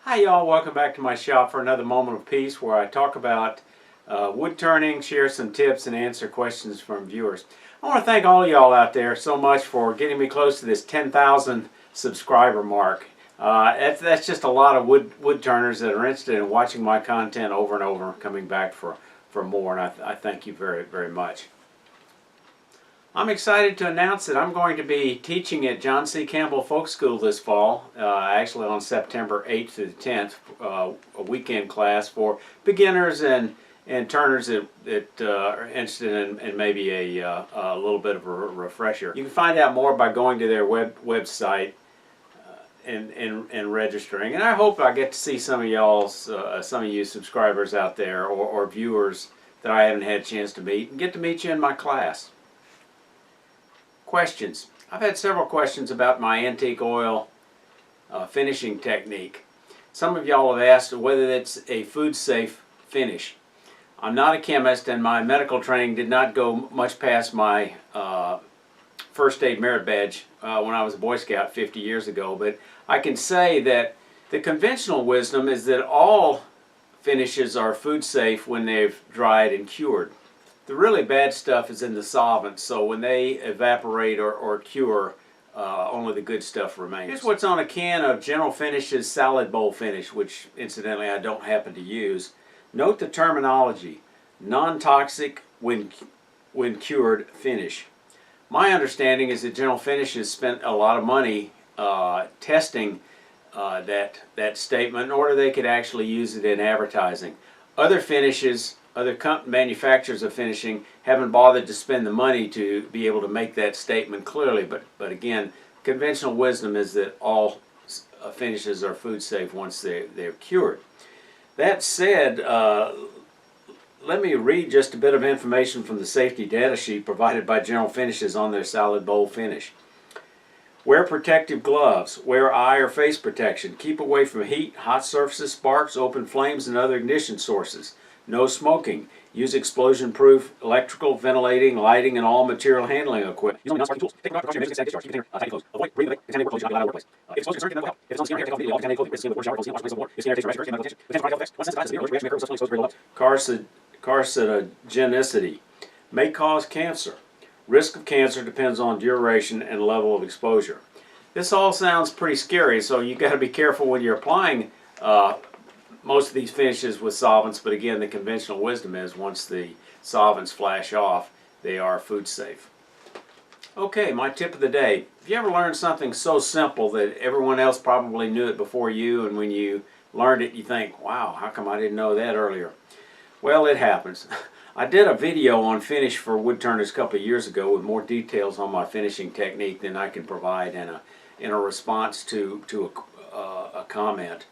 Hi y'all, welcome back to my shop for another moment of peace where I talk about wood turning, share some tips, and answer questions from viewers. I want to thank all y'all out there so much for getting me close to this 10,000 subscriber mark. That's just a lot of wood turners that are interested in watching my content over and over, coming back for more, and I thank you very, very much. I'm excited to announce that I'm going to be teaching at John C. Campbell Folk School this fall, actually on September 8th to the 10th, a weekend class for beginners and turners that are interested in maybe a little bit of a refresher. You can find out more by going to their website and registering. And I hope I get to see some of y'all's, some of you subscribers out there or viewers that I haven't had a chance to meet, and get to meet you in my class. Questions. I've had several questions about my antique oil finishing technique. Some of y'all have asked whether it's a food safe finish. I'm not a chemist, and my medical training did not go much past my first aid merit badge when I was a Boy Scout 50 years ago, but I can say that the conventional wisdom is that all finishes are food safe when they've dried and cured. The really bad stuff is in the solvents, so when they evaporate or cure, only the good stuff remains. Here's what's on a can of General Finishes salad bowl finish, which incidentally I don't happen to use. Note the terminology: non-toxic when cured finish. My understanding is that General Finishes spent a lot of money testing that statement in order they could actually use it in advertising. Other finishes, other manufacturers of finishing haven't bothered to spend the money to be able to make that statement clearly, but again, conventional wisdom is that all finishes are food safe once they're cured. That said, let me read just a bit of information from the safety data sheet provided by General Finishes on their salad bowl finish. Wear protective gloves. Wear eye or face protection. Keep away from heat, hot surfaces, sparks, open flames, and other ignition sources. No smoking. Use explosion-proof electrical, ventilating, lighting, and all material handling equipment. Use only non-sparking tools. Take precaution against discharge. Keep container tightly closed. Avoid breathing with contaminated work clothes. You should not be allowed to workplace. If exposure concern, get medical help. If it's on skin or hair, take off immediately all contaminated clothing. If it's skin with shower clothes, wash place of water. If skin or hair takes rash, get medical attention. Potential cardiac effects. Once sensitized to severe allergic reaction may occur with subsequently exposed to very low levels. Carcinogenicity may cause cancer. Risk of cancer depends on duration and level of exposure. This all sounds pretty scary, so you've got to be careful when you're applying most of these finishes with solvents, but again, the conventional wisdom is once the solvents flash off, they are food safe. Okay, my tip of the day. If you ever learned something so simple that everyone else probably knew it before you, and when you learned it you think, wow, how come I didn't know that earlier? Well, it happens. I did a video on finish for wood turners a couple of years ago with more details on my finishing technique than I can provide in a response to a comment.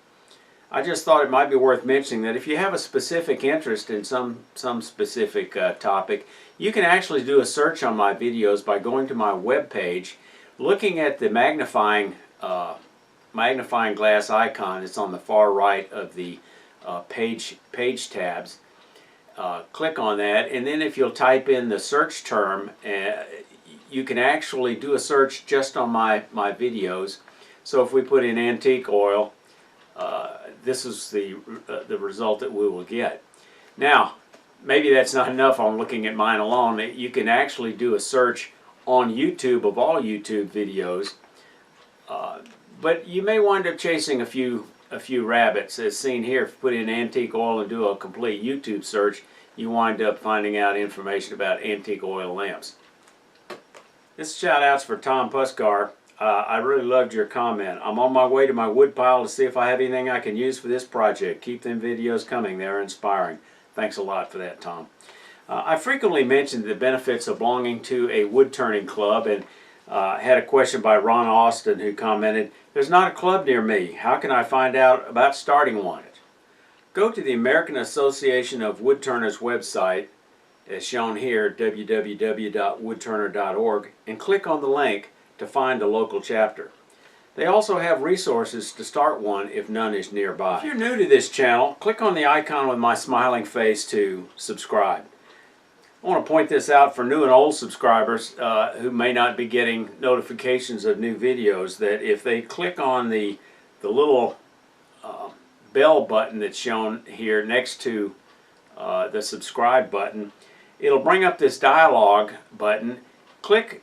I just thought it might be worth mentioning that if you have a specific interest in some specific topic, you can actually do a search on my videos by going to my web page, looking at the magnifying glass icon. It's on the far right of the page tabs. Click on that, and then if you'll type in the search term, you can actually do a search just on my videos. So if we put in antique oil, this is the result that we will get. Now, maybe that's not enough on looking at mine alone. You can actually do a search on YouTube of all YouTube videos, but you may wind up chasing a few rabbits. As seen here, if you put in antique oil and do a complete YouTube search, you wind up finding out information about antique oil lamps. This shout out's for Tom Puskar. I really loved your comment. I'm on my way to my wood pile to see if I have anything I can use for this project. Keep them videos coming. They're inspiring. Thanks a lot for that, Tom. I frequently mention the benefits of belonging to a wood turning club, and had a question by Ron Austin who commented, "There's not a club near me. How can I find out about starting one?" Go to the American Association of Wood Turners website, as shown here, www.woodturner.org, and click on the link to find a local chapter. They also have resources to start one if none is nearby. If you're new to this channel, click on the icon with my smiling face to subscribe. I want to point this out for new and old subscribers who may not be getting notifications of new videos, that if they click on the little bell button that's shown here next to the subscribe button. It'll bring up this dialog button. Click,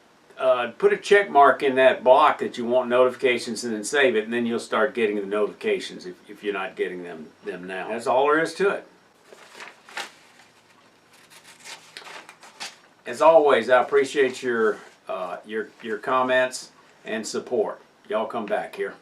put a check mark in that block that you want notifications, and then save it, and then you'll start getting the notifications if you're not getting them now. That's all there is to it. As always, I appreciate your comments and support. Y'all come back here.